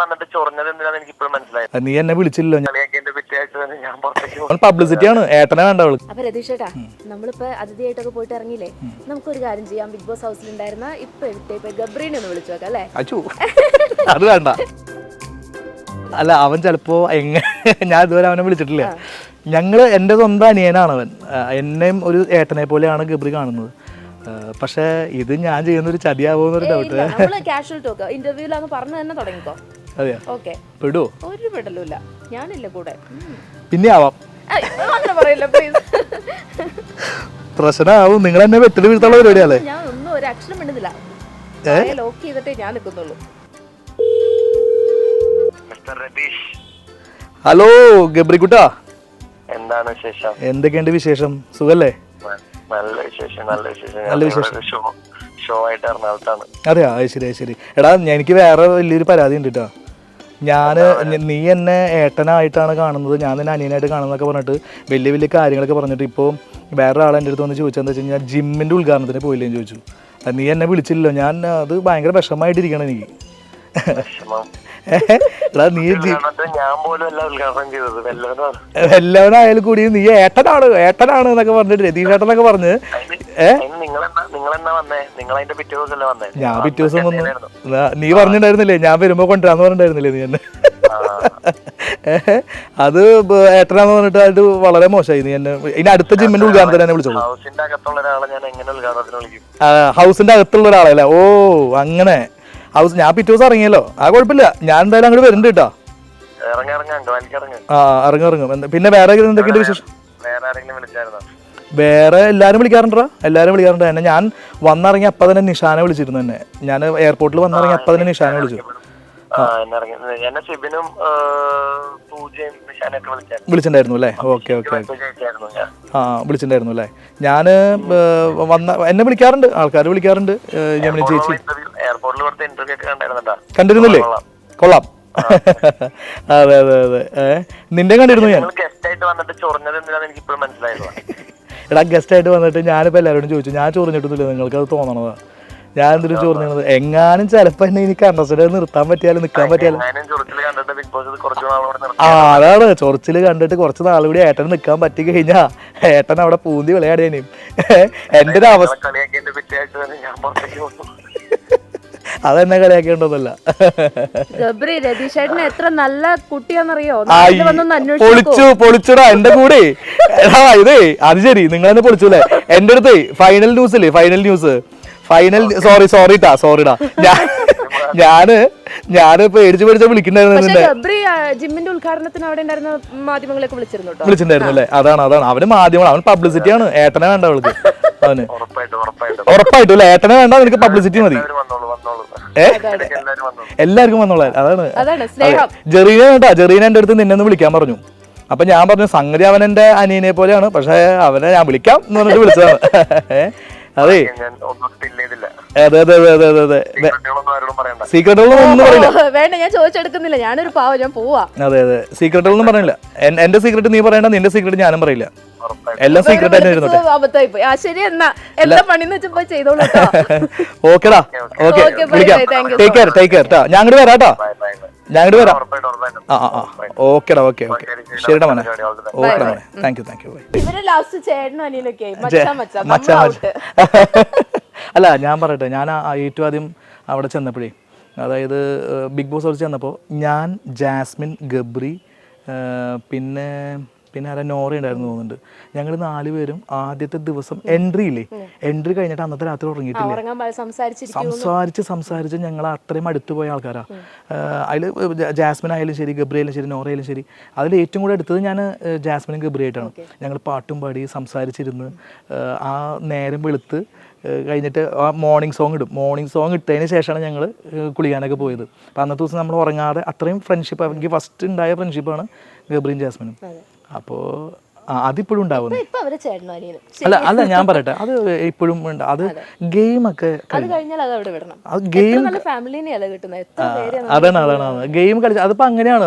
വന്നിട്ട് ചൊറിഞ്ഞത് എന്തിനാന്ന് എനിക്ക് ഇപ്പോഴും മനസ്സിലായത്. നീ എന്നെ വിളിച്ചില്ലല്ലോ. ഞാൻ പുറത്തേക്ക് പബ്ലിസിറ്റിയാണ്, ഏട്ടനെ വേണ്ട അവൾക്ക്. അപ്പൊ രതീഷ് ചേട്ടാ, നമ്മളിപ്പോ അതിഥിയായിട്ടൊക്കെ പോയിട്ട് ഇറങ്ങിയില്ലേ, നമുക്കൊരു കാര്യം ചെയ്യാം. ബിഗ് ബോസ് ഹൗസിലുണ്ടായിരുന്ന ഇപ്പൊ ഗബ്രീനെ ഒന്ന് വിളിച്ചു നോക്കാം അല്ലേ? അത് വേണ്ട. അല്ല, അവൻ ചിലപ്പോ ഞാൻ ഇതുവരെ അവനെ വിളിച്ചിട്ടില്ല. എൻ്റെ സ്വന്തം അനിയനാണ് അവൻ. എന്നെയും ഒരു ഏട്ടനെ പോലെയാണ് ഗബ്രി കാണുന്നത്. പക്ഷെ ഇത് ഞാൻ ചെയ്യുന്ന ഒരു ചതിയാവോന്നൊരു ഡൗട്ട്. കാഷ്വൽ ടോക്ക് ഇന്റർവ്യൂലാന്ന് പറഞ്ഞു തന്നെ തുടങ്ങിക്കോ. അതെയോ? ഓക്കെ, പെടുവോ? ഒരു പെടലുമില്ല, ഞാനില്ല കൂടെ. പിന്നെ ആവാം. അങ്ങനെ പറയില്ല പ്ലീസ്. പ്രശ്നമാവും. നിങ്ങൾ എന്നെ വെട്ടിൽ വീഴ്ത്തുള്ള പരിപാടിയല്ലേ? ഞാൻ ഒന്നും ഒരു അക്ഷരം മിണ്ടുന്നില്ല. ലോക്ക് ചെയ്തിട്ടേ ഞാൻ നിൽക്കുന്നുള്ളൂ. ഹലോ ഗബ്രിക്കുട്ടാ, എന്താണ് വിശേഷം? എന്തൊക്കെയുണ്ട് വിശേഷം? സുഖല്ലേ? നല്ല വിശേഷം, നല്ല വിശേഷം. ഷോ ആയിട്ട് എറണാകുളത്താണ്. അതെയാ? ശരി ശരി. എടാ, എനിക്ക് വേറെ വലിയൊരു പരാതി ഉണ്ട് കേട്ടോ. നീ എന്നെ ഏട്ടനായിട്ടാണ് കാണുന്നത്, ഞാൻ നിന്നെ അനിയനായിട്ട് കാണുന്നതൊക്കെ പറഞ്ഞിട്ട് വലിയ വലിയ കാര്യങ്ങളൊക്കെ പറഞ്ഞിട്ട് ഇപ്പോൾ വേറെ ആൾ എൻ്റെ അടുത്ത് വന്ന് ചോദിച്ചതെന്ന് വെച്ച് കഴിഞ്ഞാൽ ജിമ്മിൻ്റെ ഉദ്ഘാടനത്തിന് പോയില്ലേന്ന് ചോദിച്ചു. നീ എന്നെ വിളിച്ചില്ലല്ലോ. ഞാൻ അത് ഭയങ്കര വിഷമമായിട്ടിരിക്കണം എനിക്ക്. എടാ, നീ എല്ലാവരും കൂടി നീ ഏട്ടനാണ് എന്നൊക്കെ പറഞ്ഞിട്ട് രതീഷ് ഏട്ടനൊക്കെ പറഞ്ഞ് ഞാൻ പിറ്റേ ദിവസം വന്നു. നീ പറഞ്ഞിട്ടുണ്ടായിരുന്നില്ലേ ഞാൻ വരുമ്പോ കൊണ്ടുവരാന്ന് പറഞ്ഞിട്ടുണ്ടായിരുന്നില്ലേ നീ എന്നെ? അത് ഏട്ടനാന്ന് പറഞ്ഞിട്ട് അത് വളരെ മോശമായി. നീ എന്നെ ഇനി അടുത്ത ജിമ്മിന്റെ ഉദ്ഘാടനത്തിന് എന്നെ വിളിച്ചോളൂ. ഹൗസിന്റെ അകത്തുള്ള ഒരാളല്ലേ? ഓ അങ്ങനെ. ഹൗസ് ഞാൻ പിറ്റേ ദിവസം ഇറങ്ങിയല്ലോ. ആ കുഴപ്പമില്ല, ഞാൻ എന്തായാലും അങ്ങോട്ട് വരുന്നുണ്ട് കേട്ടോ. ഇറങ്ങും. പിന്നെ വേറെ എന്തൊക്കെയുണ്ട് വിശേഷം? വേറെ എല്ലാവരും വിളിക്കാറുണ്ടോ? എന്നെ ഞാൻ വന്നിറങ്ങി അപ്പം തന്നെ നിഷാനെ വിളിച്ചിരുന്നു. എന്നെ ഞാൻ എയർപോർട്ടിൽ വന്നിറങ്ങി അപ്പം തന്നെ നിഷാനെ വിളിച്ചു. വിളിച്ചിട്ടുണ്ടായിരുന്നു അല്ലേ? ഓക്കെ. വിളിച്ചിട്ടുണ്ടായിരുന്നു അല്ലേ? ഞാൻ എന്നെ വിളിക്കാറുണ്ട്, ആൾക്കാർ വിളിക്കാറുണ്ട്. ജമിനി ചേച്ചി കണ്ടിരുന്നില്ലേ? കൊള്ളാം. അതെ. നിന്റെ കണ്ടിരുന്നു ഞാൻ. എടാ, ഗസ്റ്റ് ആയിട്ട് വന്നിട്ട് ഞാനിപ്പോ എല്ലാവരോടും ചോദിച്ചു. ഞാൻ ചൊറിഞ്ഞിട്ടൊന്നുമില്ല, നിങ്ങൾക്ക് അത് തോന്നണതാ. ഞാൻ എന്തൊരു ചൊറിഞ്ഞത്. എങ്ങാനും ചിലപ്പോ എന്നെ എനിക്ക് അണ്ടർസ്റ്റാൻഡ് നിർത്താൻ പറ്റിയാലും നിൽക്കാൻ പറ്റിയാലും. അതാണ്, ചൊറിച്ചില് കണ്ടിട്ട് കുറച്ച് നാൾ കൂടി ഏട്ടന് നിൽക്കാൻ പറ്റി കഴിഞ്ഞാ ഏട്ടൻ അവിടെ പൂന്തി വിളയാടേനും. എന്റെ ഒരു അവസ്ഥ അതെന്നെ കളിയാക്കേണ്ടതല്ല. എത്ര നല്ല കുട്ടിയാന്നറിയോ? പൊളിച്ചുടാ എന്റെ കൂടെ. ഇതേ അത് ശരി, നിങ്ങളെന്നെ പൊളിച്ചൂല്ലേ? എന്റെ അടുത്ത് ഫൈനൽ ന്യൂസ് സോറിടാ ഞാന് പേടിച്ച് വിളിക്കണ്ടായിരുന്നു. ജിമ്മിന്റെ ഉദ്ഘാടനത്തിന് അവിടെ മാധ്യമങ്ങളൊക്കെ വിളിച്ചിട്ടുണ്ടായിരുന്നു അല്ലേ? അതാണ് അവന് മാധ്യമങ്ങൾ, അവൻ പബ്ലിസിറ്റിയാണ്. ഏട്ടനെ വേണ്ട അവൾക്ക്. അവന് ഉറപ്പായിട്ടും അല്ലേ? ഏട്ടനെ വേണ്ട, നിനക്ക് പബ്ലിസിറ്റി മതി. എല്ലാവർക്കും വന്നോളാം. അതാണ് ജെറീന എന്റെ അടുത്ത് നിന്നെ ഒന്ന് വിളിക്കാൻ പറഞ്ഞു. അപ്പൊ ഞാൻ പറഞ്ഞു സംഗതി അവൻ എന്റെ അനിയനെ പോലെയാണ്, പക്ഷെ അവനെ ഞാൻ വിളിക്കാം എന്ന് പറഞ്ഞിട്ട് വിളിച്ചതാണ്. അതെ സീക്രട്ടുകളൊന്നും പറയില്ല. വേണ്ട, ഞാൻ ചോദിച്ചെടുക്കുന്നില്ല. ഞാനൊരു പാവം, ഞാൻ പോവാ. അതെ സീക്രട്ടുകളൊന്നും പറയില്ല. എന്റെ സീക്രട്ട് നീ പറയണ്ട, നിന്റെ സീക്രട്ട് ഞാനും പറയില്ല. എല്ലാം സീക്രട്ട് തന്നെ ഇരുന്നോട്ടെ. ശരി, എന്നാ എന്താ പണിന്ന് വെച്ചപ്പോ ചെയ്തോളൂ. ഓക്കെടാ, ഓക്കെ. Take care. ഞാൻ അങ്ങോട്ട് വരാം കേട്ടോ. ഓക്കെടാ. ഓക്കെ ശരിടാ മോനെ. ഓക്കെടാ മോനെ. Thank you. അല്ല, ഞാൻ പറയട്ടെ, ഞാൻ ഏറ്റവും ആദ്യം അവിടെ ചെന്നപ്പോഴേ, അതായത് ബിഗ് ബോസ് ഹൗസിൽ ചെന്നപ്പോൾ ഞാൻ, ജാസ്മിൻ, ഗബ്രി, പിന്നെ ആരാ, നോറ ഉണ്ടായിരുന്നു തോന്നുന്നുണ്ട്. ഞങ്ങൾ 4 പേരും ആദ്യത്തെ ദിവസം എൻട്രി കഴിഞ്ഞിട്ട് അന്നത്തെ രാത്രി ഉറങ്ങിയിട്ടില്ല. സംസാരിച്ച് ഞങ്ങൾ അത്രയും അടുത്ത് പോയ ആൾക്കാരാ. അതിൽ ജാസ്മിൻ ആയാലും ശരി, ഗബ്രി ആയാലും ശരി, നോറ ആയാലും ശരി, അതിൽ ഏറ്റവും കൂടെ എടുത്തത് ഞാൻ ജാസ്മിനും ഗബ്രി ആയിട്ടാണ്. ഞങ്ങൾ പാട്ടും പാടി സംസാരിച്ചിരുന്ന് ആ നേരം വെളുത്ത് കഴിഞ്ഞിട്ട് ആ മോർണിംഗ് സോങ് ഇട്ടതിന് ശേഷമാണ് ഞങ്ങൾ കുളിക്കാനൊക്കെ പോയത്. അപ്പം അന്നത്തെ ദിവസം നമ്മൾ ഉറങ്ങാതെ അത്രയും ഫ്രണ്ട്ഷിപ്പ്, എനിക്ക് ഫസ്റ്റ് ഉണ്ടായ ഫ്രണ്ട്ഷിപ്പാണ് ഗബ്രിയും ജാസ്മിനും. അപ്പോൾ അതിപ്പോഴും ഉണ്ടാവുന്നു. ഇപ്പൊ അവരെ ചേട്ടനോ അനിയനും. അല്ല ഞാൻ പറയട്ടെ, അത് ഇപ്പോഴും ഉണ്ട്. അത് ഗെയിമൊക്കെ അത് കഴിഞ്ഞാൽ അത് അവിടെ വിടണം. ഗെയിം നല്ല ഫാമിലിനെയല്ല കിട്ടുന്നത്. എത്ര പേര് അതാണ് ഗെയിം കളിച്ച് അതിപ്പോൾ അങ്ങനെയാണ്.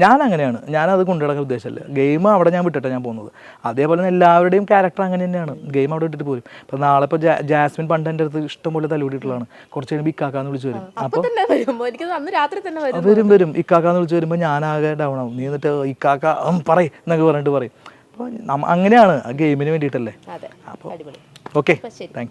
ഞാൻ അങ്ങനെയാണ്, ഞാനത് കൊണ്ടുനടക്കാൻ ഉദ്ദേശമല്ല. ഗെയിം അവിടെ ഞാൻ വിട്ടിട്ടാണ് ഞാൻ പോകുന്നത്. അതേപോലെ തന്നെ എല്ലാവരുടെയും ക്യാരക്ടർ അങ്ങനെ തന്നെയാണ്. ഗെയിം അവിടെ ഇട്ടിട്ട് പോരും. ഇപ്പം നാളെ ഇപ്പോൾ ജാസ്മിൻ പണ്ട് എൻ്റെ അടുത്ത് ഇഷ്ടംപോലെ തല്ലുകൂടിയിട്ടുള്ളതാണ്. കുറച്ച് കഴിയുമ്പോൾ ഇക്കാക്കാന്ന് വിളിച്ച് വരും. അപ്പോൾ വരും ഇക്കാക്കാന്ന് വിളിച്ച് വരുമ്പോൾ ഞാനാകെ ഡൗൺ ആവും. നീ എന്നിട്ട് ഇക്കാക്ക പറയും എന്നൊക്കെ പറഞ്ഞിട്ട് പറയും. അപ്പോൾ അങ്ങനെയാണ്, ആ ഗെയിമിന് വേണ്ടിയിട്ടല്ലേ. അപ്പോൾ ഓക്കെ, താങ്ക് യു.